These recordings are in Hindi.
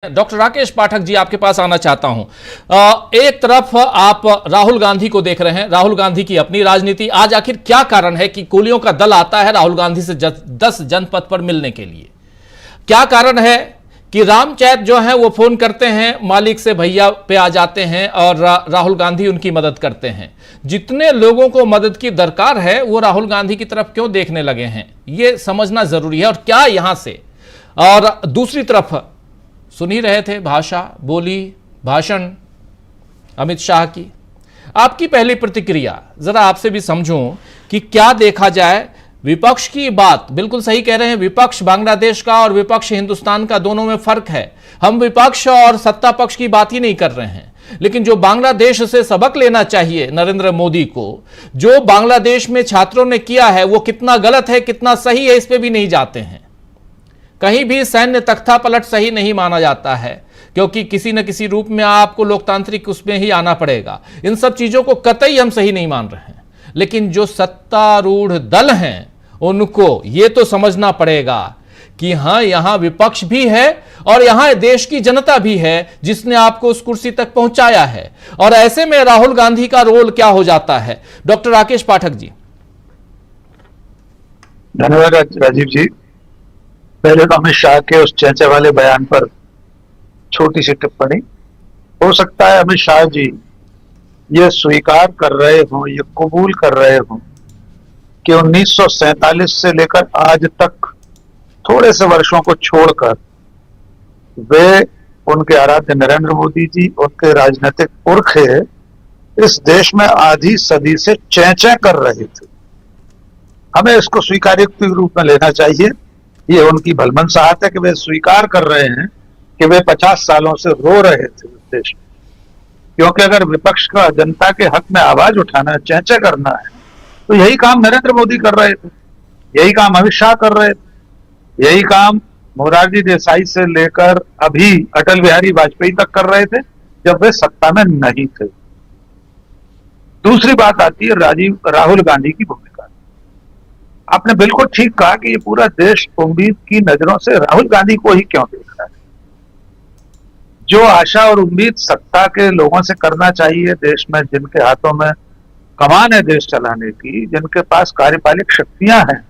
डॉक्टर राकेश पाठक जी, आपके पास आना चाहता हूं। एक तरफ आप राहुल गांधी को देख रहे हैं, राहुल गांधी की अपनी राजनीति। आज आखिर क्या कारण है कि कुलियों का दल आता है राहुल गांधी से 10 जनपद पर मिलने के लिए? क्या कारण है कि रामचैत जो है वो फोन करते हैं मालिक से, भैया पे आ जाते हैं और राहुल गांधी उनकी मदद करते हैं? जितने लोगों को मदद की दरकार है वो राहुल गांधी की तरफ क्यों देखने लगे हैं, ये समझना जरूरी है। और क्या यहां से, और दूसरी तरफ सुन ही रहे थे भाषा, बोली, भाषण अमित शाह की। आपकी पहली प्रतिक्रिया जरा आपसे भी समझूं कि क्या देखा जाए। विपक्ष की बात बिल्कुल सही कह रहे हैं, विपक्ष बांग्लादेश का और विपक्ष हिंदुस्तान का, दोनों में फर्क है। हम विपक्ष और सत्ता पक्ष की बात ही नहीं कर रहे हैं, लेकिन जो बांग्लादेश से सबक लेना चाहिए नरेंद्र मोदी को, जो बांग्लादेश में छात्रों ने किया है वो कितना गलत है कितना सही है, इस पे भी नहीं जाते हैं। कहीं भी सैन्य तख्ता पलट सही नहीं माना जाता है, क्योंकि किसी न किसी रूप में आपको लोकतांत्रिक उसमें ही आना पड़ेगा। इन सब चीजों को कतई हम सही नहीं मान रहे हैं, लेकिन जो सत्तारूढ़ दल हैं उनको ये तो समझना पड़ेगा कि हां, यहां विपक्ष भी है और यहां देश की जनता भी है जिसने आपको उस कुर्सी तक पहुंचाया है। और ऐसे में राहुल गांधी का रोल क्या हो जाता है? डॉक्टर राकेश पाठक जी। धन्यवाद राजीव जी। पहले तो अमित शाह के उस चर्चा वाले बयान पर छोटी सी टिप्पणी। हो सकता है अमित शाह जी ये स्वीकार कर रहे हों, ये कबूल कर रहे हों कि 1947 से लेकर आज तक थोड़े से वर्षों को छोड़कर वे, उनके आराध्य नरेंद्र मोदी जी, उनके राजनीतिक पुरखे इस देश में आधी सदी से चैं कर रहे थे। हमें इसको स्वीकार्य के रूप में लेना चाहिए। ये उनकी भलमनसाहत है कि वे स्वीकार कर रहे हैं कि वे 50 सालों से रो रहे थे इस देश में। क्योंकि अगर विपक्ष का जनता के हक में आवाज उठाना, चैंचे करना है, तो यही काम नरेंद्र मोदी कर रहे थे, यही काम अमित शाह कर रहे थे, यही काम मोरारजी देसाई से लेकर अभी अटल बिहारी वाजपेयी तक कर रहे थे जब वे सत्ता में नहीं थे। दूसरी बात आती है राहुल गांधी की भूमिका। आपने बिल्कुल ठीक कहा कि ये पूरा देश उम्मीद की नजरों से राहुल गांधी को ही क्यों देख रहा है। जो आशा और उम्मीद सत्ता के लोगों से करना चाहिए, देश में जिनके हाथों में कमान है देश चलाने की, जिनके पास कार्यपालिक शक्तियां हैं,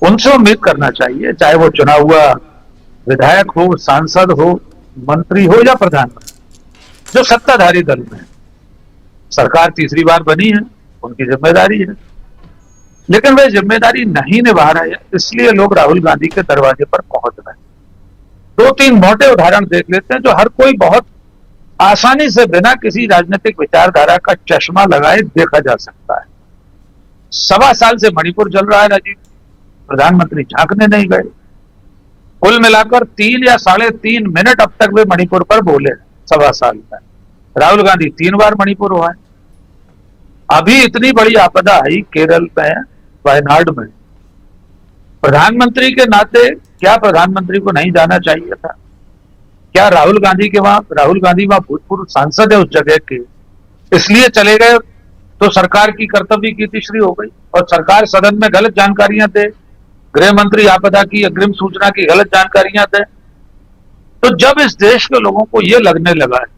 उनसे उम्मीद करना चाहिए। चाहे वो चुना हुआ विधायक हो, सांसद हो, मंत्री हो या प्रधानमंत्री। जो सत्ताधारी दल में सरकार तीसरी बार बनी है, उनकी जिम्मेदारी है, लेकिन वे जिम्मेदारी नहीं निभा रहे हैं, इसलिए लोग राहुल गांधी के दरवाजे पर पहुंच रहे हैं। 2-3 मोटे उदाहरण देख लेते हैं जो हर कोई बहुत आसानी से बिना किसी राजनीतिक विचारधारा का चश्मा लगाए देखा जा सकता है। 1.25 साल से मणिपुर चल रहा है राजीव, प्रधानमंत्री झांकने नहीं गए। कुल मिलाकर 3 या 3.5 मिनट अब तक वे मणिपुर पर बोले 1.25 साल में। राहुल गांधी 3 बार मणिपुर हुआ है। अभी इतनी बड़ी आपदा आई केरल में, वायनाड में, प्रधानमंत्री के नाते क्या प्रधानमंत्री को नहीं जाना चाहिए था? क्या राहुल गांधी वहां भूतपूर्व सांसद है उस जगह के, इसलिए चले गए तो सरकार की कर्तव्य की तीसरी हो गई और सरकार सदन में गलत जानकारियां दे, गृह मंत्री आपदा की अग्रिम सूचना की गलत जानकारियां दे। तो जब इस देश के लोगों को यह लगने लगा है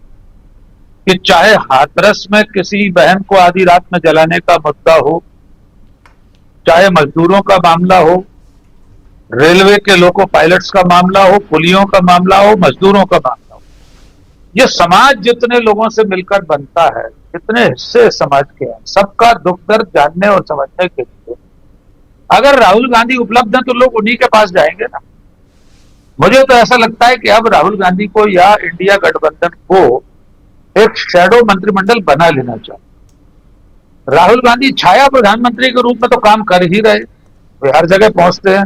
कि चाहे हाथरस में किसी बहन को आधी रात में जलाने का मुद्दा हो, चाहे मजदूरों का मामला हो, रेलवे के लोको पायलट्स का मामला हो, पुलियों का मामला हो, मजदूरों का मामला हो, ये समाज जितने लोगों से मिलकर बनता है, जितने हिस्से समाज के हैं, सबका दुख दर्द जानने और समझने के लिए अगर राहुल गांधी उपलब्ध हैं तो लोग उन्हीं के पास जाएंगे ना। मुझे तो ऐसा लगता है कि अब राहुल गांधी को या इंडिया गठबंधन को एक शैडो मंत्रिमंडल बना लेना चाहिए। राहुल गांधी छाया प्रधानमंत्री के रूप में तो काम कर ही रहे, वे हर जगह पहुंचते हैं,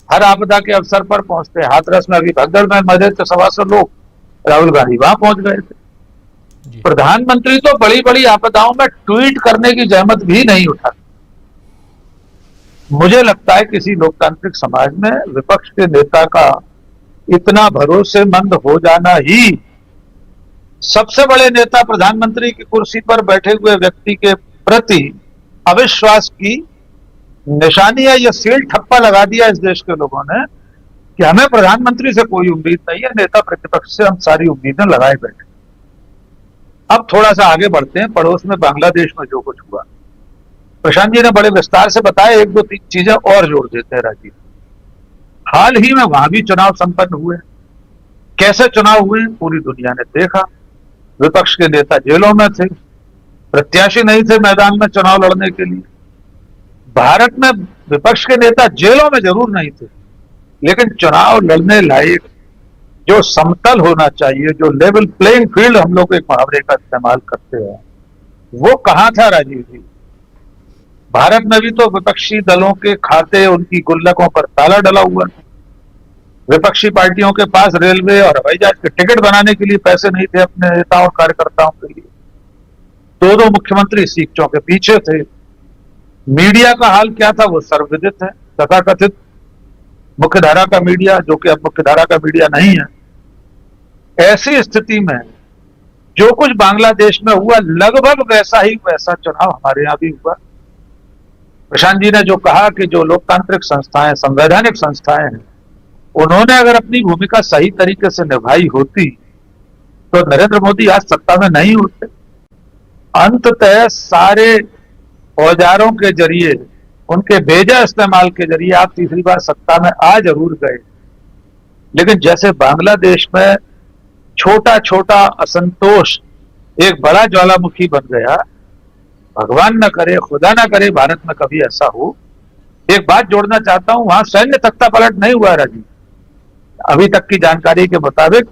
हर आपदा के अवसर पर पहुंचते हैं। हाथरस में अभी भगदड़ में मरे थे 125 लोग, राहुल गांधी वहां पहुंच गए थे। प्रधानमंत्री तो बड़ी बड़ी आपदाओं में ट्वीट करने की जहमत भी नहीं उठाते। मुझे लगता है किसी लोकतांत्रिक समाज में विपक्ष के नेता का इतना भरोसेमंद हो जाना ही सबसे बड़े नेता प्रधानमंत्री की कुर्सी पर बैठे हुए व्यक्ति के प्रति अविश्वास की निशानी है। यह सील ठप्पा लगा दिया इस देश के लोगों ने कि हमें प्रधानमंत्री से कोई उम्मीद नहीं है, नेता प्रतिपक्ष से हम सारी उम्मीदें लगाए बैठे। अब थोड़ा सा आगे बढ़ते हैं, पड़ोस में बांग्लादेश में जो कुछ हुआ प्रशांत जी ने बड़े विस्तार से बताया। एक दो तीन चीजें और जोड़ देते हैं राजीव। हाल ही में वहां भी चुनाव संपन्न हुए। कैसे चुनाव हुए पूरी दुनिया ने देखा। विपक्ष के नेता जेलों में थे, प्रत्याशी नहीं थे मैदान में चुनाव लड़ने के लिए। भारत में विपक्ष के नेता जेलों में जरूर नहीं थे, लेकिन चुनाव लड़ने लायक जो समतल होना चाहिए, जो लेवल प्लेइंग फील्ड हम लोग एक मुहावरे का इस्तेमाल करते हैं, वो कहां था राजीव जी। भारत में भी तो विपक्षी दलों के खाते, उनकी गुल्लकों पर ताला डला हुआ था। विपक्षी पार्टियों के पास रेलवे और हवाई जहाज के टिकट बनाने के लिए पैसे नहीं थे अपने नेताओं और कार्यकर्ताओं के लिए। दो मुख्यमंत्री सीटों के पीछे थे। मीडिया का हाल क्या था वो सर्वविदित है। तथाकथित मुख्यधारा का मीडिया, जो कि अब मुख्यधारा का मीडिया नहीं है। ऐसी स्थिति में जो कुछ बांग्लादेश में हुआ, लगभग वैसा ही वैसा चुनाव हमारे यहां भी हुआ। प्रशांत जी ने जो कहा कि जो लोकतांत्रिक संस्थाएं, संवैधानिक संस्थाएं हैं, उन्होंने अगर अपनी भूमिका सही तरीके से निभाई होती तो नरेंद्र मोदी आज सत्ता में नहीं होते। अंततः सारे औजारों के जरिए, उनके बेजा इस्तेमाल के जरिए आप तीसरी बार सत्ता में आ जरूर गए, लेकिन जैसे बांग्लादेश में छोटा छोटा असंतोष एक बड़ा ज्वालामुखी बन गया, भगवान न करे, खुदा न करे भारत में कभी ऐसा हो। एक बात जोड़ना चाहता हूं, वहां सैन्य तख्ता पलट नहीं हुआ राजीव। अभी तक की जानकारी के मुताबिक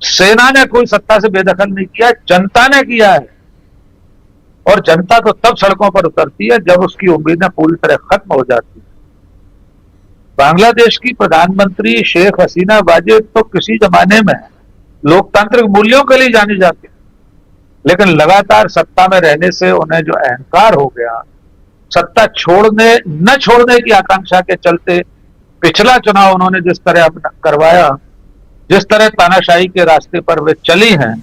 सेना ने कोई सत्ता से बेदखल नहीं किया, जनता ने किया है। और जनता तो तब सड़कों पर उतरती है जब उसकी उम्मीदें पूरी तरह खत्म हो जाती है। बांग्लादेश की प्रधानमंत्री शेख हसीना वाजेद तो किसी जमाने में लोकतांत्रिक मूल्यों के लिए जानी जाती है, लेकिन लगातार सत्ता में रहने से उन्हें जो अहंकार हो गया, सत्ता न छोड़ने की आकांक्षा के चलते पिछला चुनाव उन्होंने जिस तरह करवाया, जिस तरह तानाशाही के रास्ते पर वे चली हैं,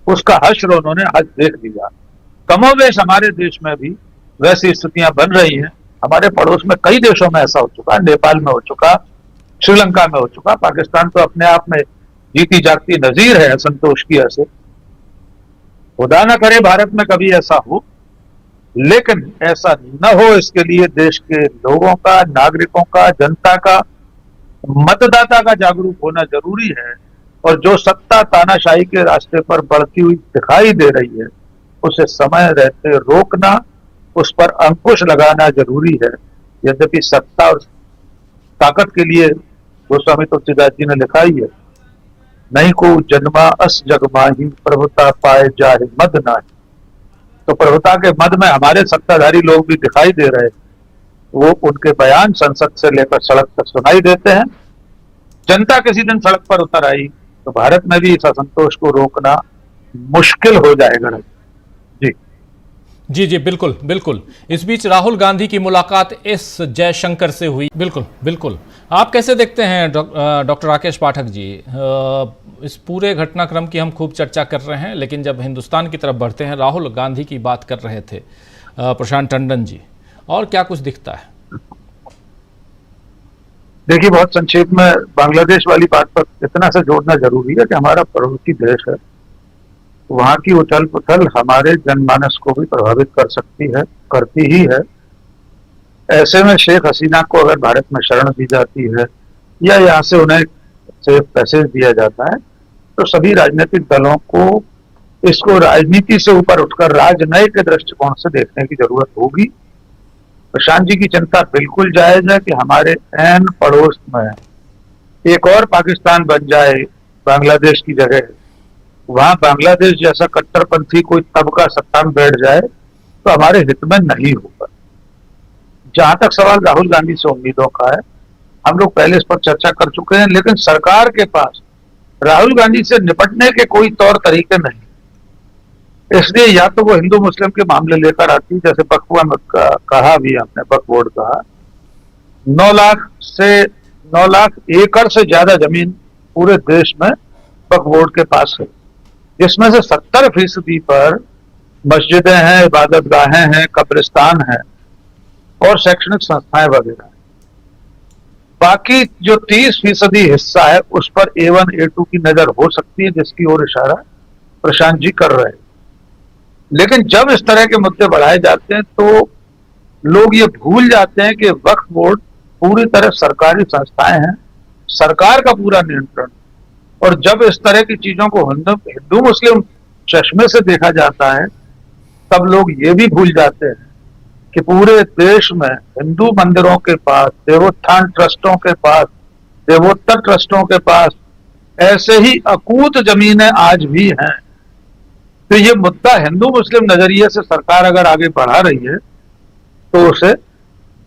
उसका हश्र उन्होंने आज देख लिया। कमोवेश हमारे देश में भी वैसी स्थितियां बन रही हैं। हमारे पड़ोस में कई देशों में ऐसा हो चुका, नेपाल में हो चुका, श्रीलंका में हो चुका। पाकिस्तान तो अपने आप में जीती जागती नजीर है असंतोष की। ऐसे खुदा न करे भारत में कभी ऐसा हो, लेकिन ऐसा न हो इसके लिए देश के लोगों का, नागरिकों का, जनता का, मतदाता का जागरूक होना जरूरी है। और जो सत्ता तानाशाही के रास्ते पर बढ़ती हुई दिखाई दे रही है, उसे समय रहते रोकना, उस पर अंकुश लगाना जरूरी है। यद्यपि सत्ता और ताकत के लिए गोस्वामी तुलसीदास जी ने लिखा ही है, नहीं को जन्मा अस जग माही, प्रभुता पाए जाए मद नाही। तो प्रभुता के मद में हमारे सत्ताधारी लोग भी दिखाई दे रहे, वो उनके बयान संसद से लेकर सड़क तक सुनाई देते हैं। जनता किसी दिन सड़क पर उतर आई तो भारत में भी इस असंतोष को रोकना मुश्किल हो जाएगा। जी जी जी, बिल्कुल बिल्कुल। इस बीच राहुल गांधी की मुलाकात एस जयशंकर से हुई। बिल्कुल बिल्कुल। आप कैसे देखते हैं डॉक्टर राकेश पाठक जी, इस पूरे घटनाक्रम की हम खूब चर्चा कर रहे हैं, लेकिन जब हिंदुस्तान की तरफ बढ़ते हैं, राहुल गांधी की बात कर रहे थे प्रशांत टंडन जी, और क्या कुछ दिखता है? देखिए, बहुत संक्षेप में बांग्लादेश वाली बात पर इतना सा जोड़ना जरूरी है कि हमारा पड़ोसी देश है, वहां की उथल पुथल हमारे जनमानस को भी प्रभावित कर सकती है, करती ही है। ऐसे में शेख हसीना को अगर भारत में शरण दी जाती है या यहाँ से उन्हें सेफ पैसेज दिया जाता है, तो सभी राजनीतिक दलों को इसको राजनीति से ऊपर उठकर राजनयिक के दृष्टिकोण से देखने की जरूरत होगी। प्रशांत जी की चिंता बिल्कुल जायज है कि हमारे ऐन पड़ोस में एक और पाकिस्तान बन जाए बांग्लादेश की जगह, वहां बांग्लादेश जैसा कट्टरपंथी कोई तबका सत्ता में बैठ जाए तो हमारे हित में नहीं होगा। जहां तक सवाल राहुल गांधी से उम्मीदों का है, हम लोग पहले इस पर चर्चा कर चुके हैं, लेकिन सरकार के पास राहुल गांधी से निपटने के कोई तौर तरीके नहीं। इसलिए या तो वो हिंदू मुस्लिम के मामले लेकर आती, जैसे बकवा में कहा भी आपने, बक बोर्ड कहा, 9 लाख एकड़ से ज्यादा जमीन पूरे देश में बक बोर्ड के पास है, जिसमें से 70% पर मस्जिदें हैं, इबादत गाहें हैं, कब्रिस्तान हैं और शैक्षणिक संस्थाएं वगैरह। बाकी जो 30% हिस्सा है उस पर A1 A2 की नजर हो सकती है, जिसकी ओर इशारा प्रशांत जी कर रहे हैं। लेकिन जब इस तरह के मुद्दे बढ़ाए जाते हैं तो लोग ये भूल जाते हैं कि वक्फ बोर्ड पूरी तरह सरकारी संस्थाएं हैं, सरकार का पूरा नियंत्रण। और जब इस तरह की चीजों को हिंदू मुस्लिम चश्मे से देखा जाता है, तब लोग ये भी भूल जाते हैं कि पूरे देश में हिंदू मंदिरों के पास, देवोत्थान ट्रस्टों के पास, देवोत्तर ट्रस्टों के पास ऐसे ही अकूत जमीनें आज भी हैं। तो ये मुद्दा हिंदू मुस्लिम नजरिए से सरकार अगर आगे बढ़ा रही है तो उसे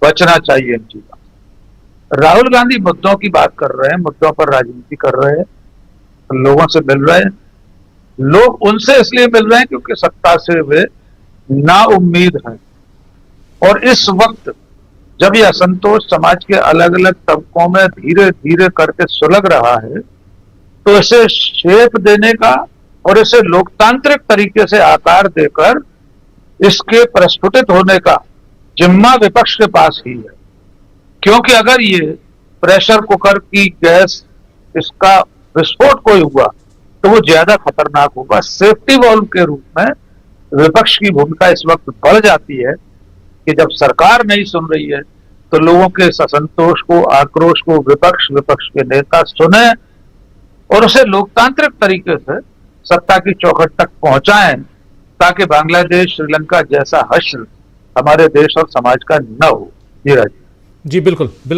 बचना चाहिए इन चीजों। राहुल गांधी मुद्दों की बात कर रहे हैं, मुद्दों पर राजनीति कर रहे हैं, लोगों से मिल रहे हैं। लोग उनसे इसलिए मिल रहे हैं क्योंकि सत्ता से वे नाउम्मीद हैं। और इस वक्त जब यह असंतोष समाज के अलग अलग तबकों में धीरे धीरे करके सुलग रहा है, तो इसे शेप देने का और इसे लोकतांत्रिक तरीके से आकार देकर इसके प्रस्फुटित होने का जिम्मा विपक्ष के पास ही है। क्योंकि अगर ये प्रेशर कुकर की गैस, इसका विस्फोट कोई हुआ तो वो ज्यादा खतरनाक होगा। सेफ्टी वॉल्व के रूप में विपक्ष की भूमिका इस वक्त बढ़ जाती है कि जब सरकार नहीं सुन रही है तो लोगों के इस असंतोष को, आक्रोश को विपक्ष के नेता सुने और उसे लोकतांत्रिक तरीके से सत्ता की चौखट तक पहुंचाएं, ताकि बांग्लादेश, श्रीलंका जैसा हश्र हमारे देश और समाज का न हो। जी राजीव। जी बिल्कुल बिल्कुल।